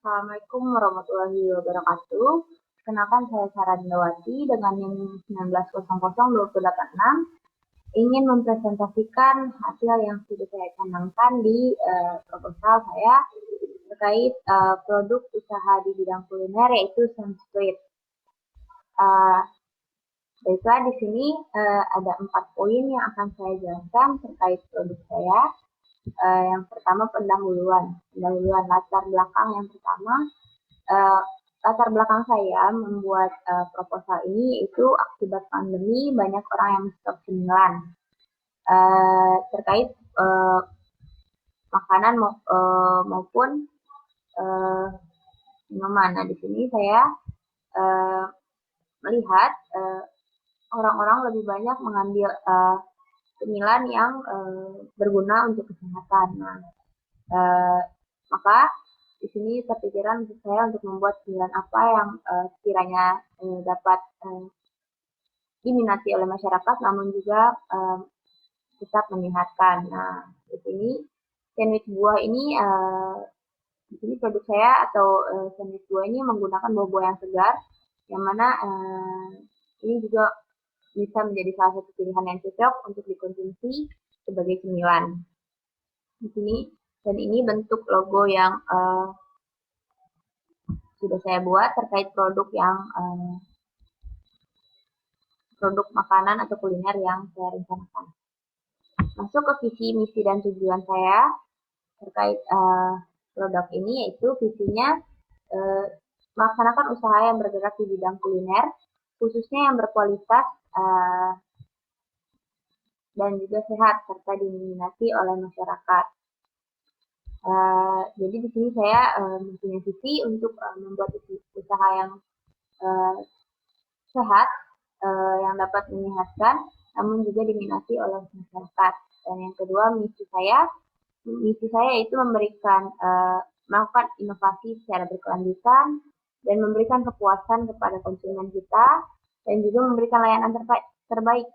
Assalamualaikum warahmatullahi wabarakatuh. Kenalkan saya Sarandawati dengan NIM 19002086 ingin mempresentasikan hasil yang sudah saya canangkan di proposal saya terkait produk usaha di bidang kuliner yaitu Sunsweet. Baiklah, di sini ada 4 poin yang akan saya jelaskan terkait produk saya. Yang pertama pendahuluan latar belakang. Yang pertama, latar belakang saya membuat proposal ini yaitu akibat pandemi banyak orang yang stop cemilan terkait makanan maupun minuman. Nah, di sini saya melihat orang-orang lebih banyak mengambil cemilan yang berguna untuk kesehatan. Nah, maka di sini terpikiran untuk saya untuk membuat cemilan apa yang kiranya dapat diminati oleh masyarakat, namun juga tetap menyehatkan. Nah, di sini sandwich buah ini, di sini produk saya atau sandwich buah ini menggunakan buah-buah yang segar, yang mana ini juga bisa menjadi salah satu pilihan yang cocok untuk dikonsumsi sebagai cemilan. Di sini, dan ini bentuk logo yang sudah saya buat terkait produk yang produk makanan atau kuliner yang saya rencanakan. Masuk ke visi, misi, dan tujuan saya terkait produk ini, yaitu visinya melaksanakan usaha yang bergerak di bidang kuliner, khususnya yang berkualitas dan juga sehat serta diminati oleh masyarakat. Jadi di sini saya mempunyai visi untuk membuat usaha yang sehat, yang dapat menyehatkan, namun juga diminati oleh masyarakat. Dan yang kedua, misi saya itu memberikan melakukan inovasi secara berkelanjutan dan memberikan kepuasan kepada konsumen kita dan juga memberikan layanan terbaik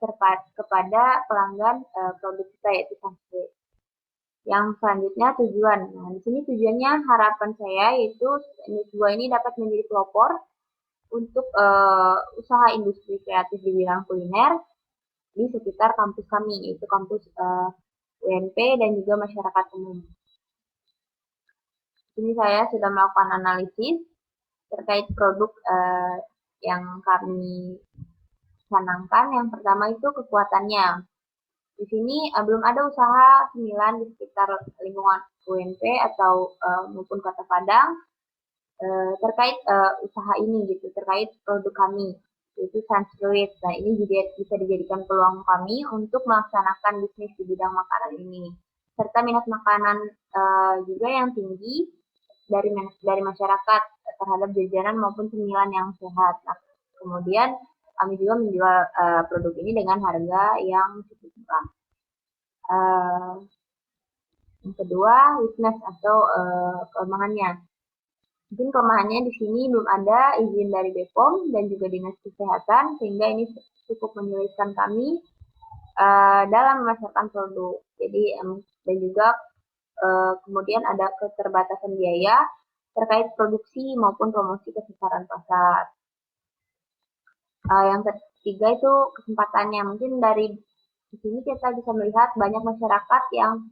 kepada pelanggan produk kita yaitu Sunsweet. Yang selanjutnya tujuan. Nah, di sini tujuannya harapan saya yaitu sebuah ini dapat menjadi pelopor untuk usaha industri kreatif di bidang kuliner di sekitar kampus kami, yaitu kampus UNP dan juga masyarakat umum. Ini saya sudah melakukan analisis terkait produk yang kami canangkan. Yang pertama itu kekuatannya. Di sini belum ada usaha cemilan di sekitar lingkungan UNP atau maupun Kota Padang terkait usaha ini gitu, terkait produk kami yaitu Sunsweet. Nah, ini juga bisa dijadikan peluang kami untuk melaksanakan bisnis di bidang makanan ini, serta minat makanan juga yang tinggi dari masyarakat terhadap jajanan maupun cemilan yang sehat. Nah, kemudian kami juga menjual produk ini dengan harga yang cukup murah. Yang kedua, weakness atau kelemahannya. Mungkin kelemahannya di sini belum ada izin dari BPOM dan juga Dinas Kesehatan, sehingga ini cukup menyulitkan kami dalam memasarkan produk. Jadi dan juga kemudian ada keterbatasan biaya terkait produksi maupun promosi ke sasaran pasar. Yang ketiga itu kesempatannya. Mungkin dari di sini kita bisa melihat banyak masyarakat yang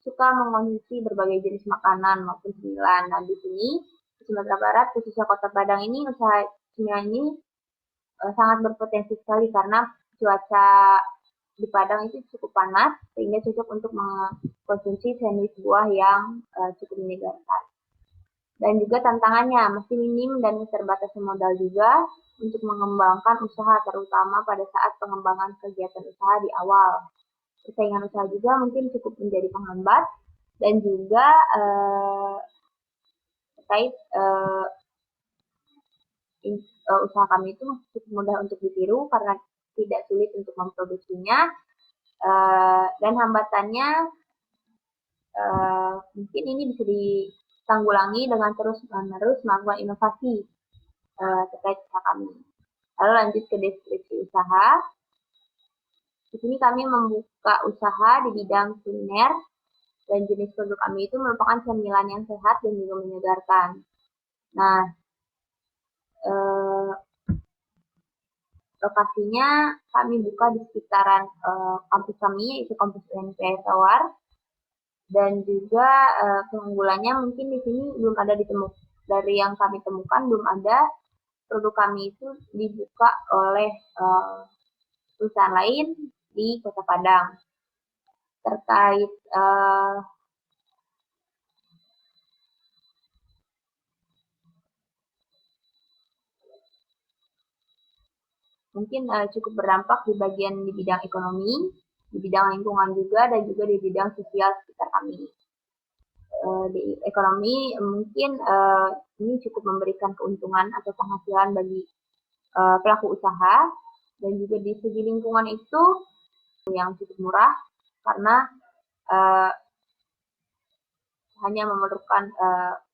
suka mengonsumsi berbagai jenis makanan maupun cemilan. Nah, di sini di Sumatera Barat, khususnya Kota Padang ini, usaha cemilan ini sangat berpotensi sekali karena cuaca di Padang itu cukup panas sehingga cocok untuk mengkonsumsi sandwich buah yang cukup menyegarkan. Dan juga tantangannya masih minim dan keterbatasan modal juga untuk mengembangkan usaha, terutama pada saat pengembangan kegiatan usaha di awal. Persaingan usaha juga mungkin cukup menjadi penghambat dan juga terkait usaha kami itu cukup mudah untuk ditiru karena tidak sulit untuk memproduksinya, dan hambatannya mungkin ini bisa ditanggulangi dengan terus-menerus melakukan inovasi terkait usaha kami. Lalu lanjut ke deskripsi usaha. Di sini kami membuka usaha di bidang kuliner dan jenis produk kami itu merupakan cemilan yang sehat dan juga menyegarkan. Nah, eh, lokasinya kami buka di sekitaran kampus kami, yaitu kampus UNP Tawar. Dan juga keunggulannya mungkin di sini belum ada dari yang kami temukan belum ada produk kami itu dibuka oleh perusahaan lain di Kota Padang. Terkait mungkin cukup berdampak di bidang ekonomi, di bidang lingkungan juga, dan juga di bidang sosial sekitar kami. Di ekonomi mungkin ini cukup memberikan keuntungan atau penghasilan bagi pelaku usaha, dan juga di segi lingkungan itu yang cukup murah karena hanya memerlukan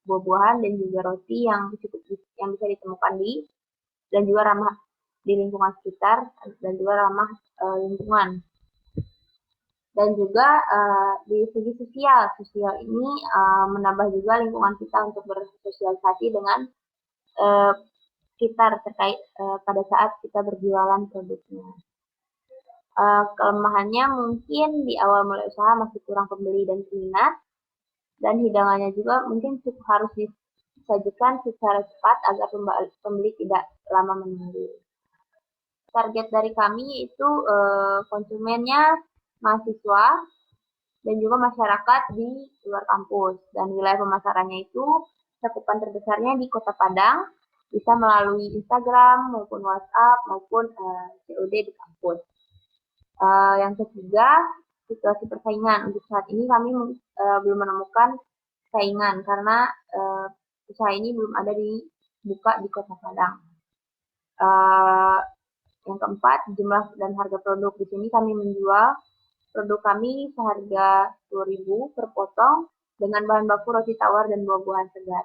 buah-buahan dan juga roti yang bisa ditemukan dan juga ramah di lingkungan sekitar dan juga ramah lingkungan. Dan juga di segi sosial ini menambah juga lingkungan kita untuk bersosialisasi dengan sekitar terkait pada saat kita berjualan produknya. Kelemahannya mungkin di awal mulai usaha masih kurang pembeli dan minat, dan hidangannya juga mungkin harus disajikan secara cepat agar pembeli tidak lama menunggu. Target dari kami itu konsumennya mahasiswa dan juga masyarakat di luar kampus, dan wilayah pemasarannya itu cakupan terbesarnya di Kota Padang, bisa melalui Instagram maupun WhatsApp maupun COD di kampus. Yang ketiga, situasi persaingan. Untuk saat ini kami belum menemukan saingan karena usaha ini belum ada dibuka di Kota Padang. Yang keempat, jumlah dan harga produk. Di sini kami menjual produk kami seharga 10.000 per potong dengan bahan baku roti tawar dan buah-buahan segar.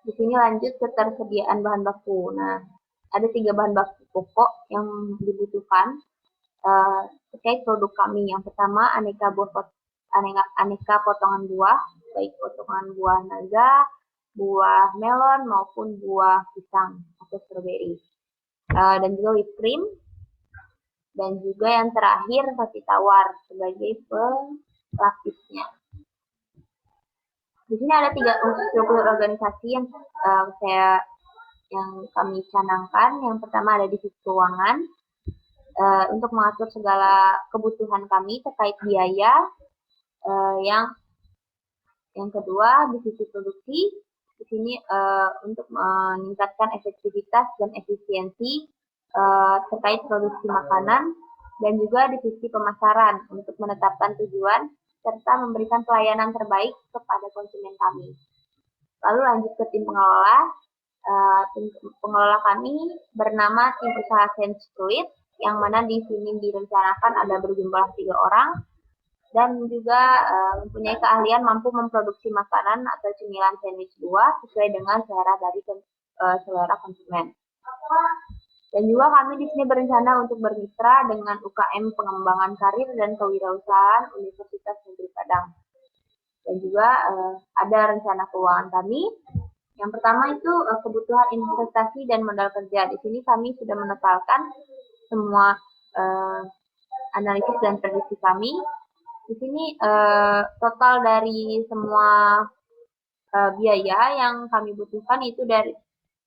Di sini lanjut ketersediaan bahan baku. Nah, ada 3 bahan baku pokok yang dibutuhkan terkait produk kami. Yang pertama, aneka potongan buah, baik potongan buah naga, buah melon maupun buah pisang atau stroberi. Dan juga whipped cream, dan juga yang terakhir roti tawar sebagai pelapisnya. Di sini ada 3 struktur organisasi yang kami canangkan. Yang pertama ada divisi keuangan untuk mengatur segala kebutuhan kami terkait biaya. Yang kedua divisi produksi. Di sini untuk meningkatkan efektivitas dan efisiensi terkait produksi makanan, dan juga divisi pemasaran untuk menetapkan tujuan serta memberikan pelayanan terbaik kepada konsumen kami. Lalu lanjut ke tim pengelola. Tim pengelola kami bernama Tim Usaha Sense Fruit, yang mana di sini direncanakan ada berjumlah 3 orang dan juga mempunyai keahlian mampu memproduksi makanan atau cemilan sandwich buah sesuai dengan selera konsumen. Dan juga kami di sini berencana untuk bermitra dengan UKM Pengembangan Karir dan Kewirausahaan Universitas Negeri Padang. Dan juga ada rencana keuangan kami. Yang pertama itu kebutuhan investasi dan modal kerja. Di sini kami sudah menetapkan semua analisis dan prediksi kami. Di sini total dari semua biaya yang kami butuhkan itu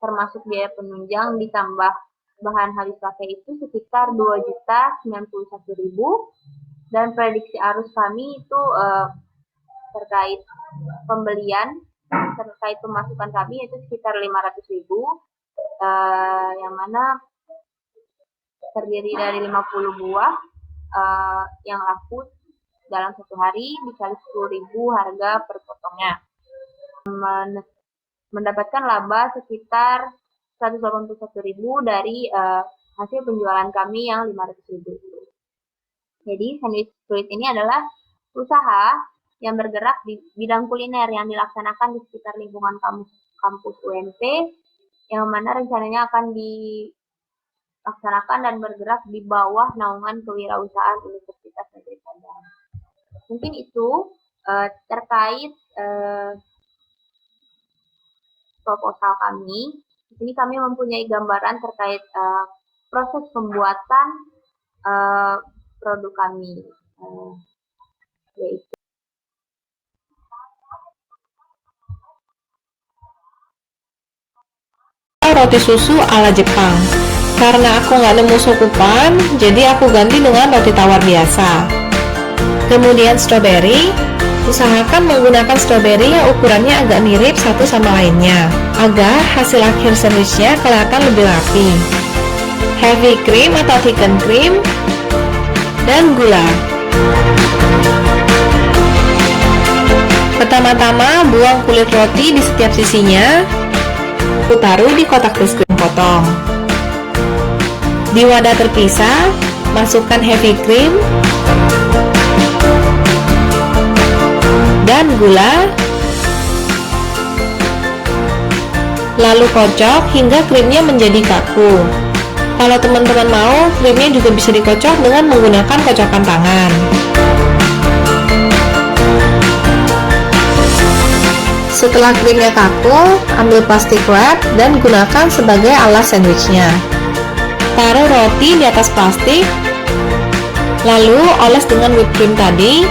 termasuk biaya penunjang ditambah bahan habis pakai itu sekitar 2.091.000, dan prediksi arus kami itu terkait pembelian, terkait pemasukan kami itu sekitar 500.000, yang mana terdiri dari 50 buah yang laku dalam 1 hari dikali 10.000 harga per potongnya, mendapatkan laba sekitar 181.000 dari hasil penjualan kami yang 500.000. Jadi Sandwich Fruit ini adalah usaha yang bergerak di bidang kuliner yang dilaksanakan di sekitar lingkungan kampus UNP, yang mana rencananya akan dilaksanakan dan bergerak di bawah naungan kewirausahaan Universitas Negeri Padang. Mungkin itu terkait proposal kami. Di sini kami mempunyai gambaran terkait proses pembuatan produk kami, yaitu roti susu ala Jepang. Karena aku nggak nemu sukupan, jadi aku ganti dengan roti tawar biasa. Kemudian strawberry, usahakan menggunakan strawberry yang ukurannya agak mirip satu sama lainnya, agar hasil akhir sandwichnya kelihatan lebih rapi. Heavy cream atau thicken cream, dan gula. Pertama-tama buang kulit roti di setiap sisinya. Aku taruh di kotak es krim potong. Di wadah terpisah, masukkan heavy cream dan gula. Lalu kocok hingga krimnya menjadi kaku. Kalau teman-teman mau, krimnya juga bisa dikocok dengan menggunakan kocokan tangan. Setelah krimnya kaku, ambil plastik wrap dan gunakan sebagai alas sandwichnya. Taruh roti di atas plastik, lalu oles dengan whipped cream tadi.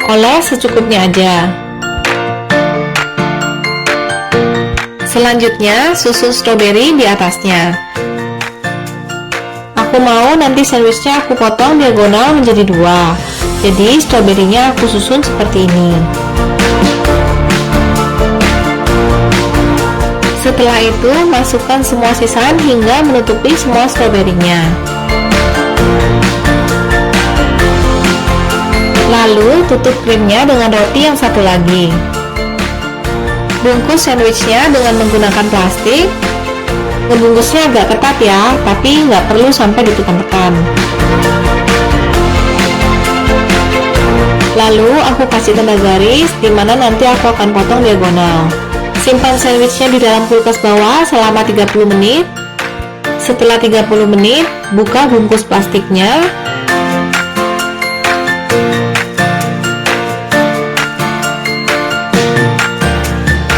Oles secukupnya aja. Selanjutnya, susun strawberry di atasnya. Aku mau nanti sandwichnya aku potong diagonal menjadi 2. Jadi stroberinya aku susun seperti ini. Setelah itu, masukkan semua sisaan hingga menutupi semua stroberinya. Lalu tutup krimnya dengan roti yang satu lagi. Bungkus sandwichnya dengan menggunakan plastik. Ngebungkusnya agak ketat ya, tapi nggak perlu sampai ditekan-tekan. Lalu aku kasih tanda garis di mana nanti aku akan potong diagonal. Simpan sandwichnya di dalam kulkas bawah selama 30 menit. Setelah 30 menit, buka bungkus plastiknya.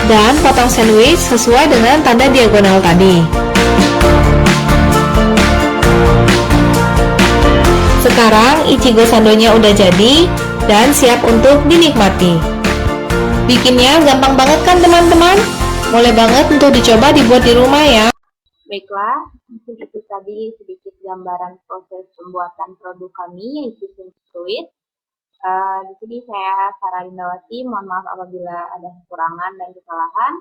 Dan potong sandwich sesuai dengan tanda diagonal tadi. Sekarang Ichigo sandonya udah jadi dan siap untuk dinikmati. Bikinnya gampang banget kan teman-teman? Boleh banget untuk dicoba dibuat di rumah ya. Baiklah, mungkin itu tadi sedikit gambaran proses pembuatan produk kami, yaitu Sweet. Di sini saya Sarah Lindawati, mohon maaf apabila ada kekurangan dan kesalahan.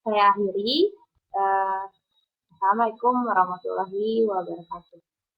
Saya akhiri. Assalamualaikum warahmatullahi wabarakatuh.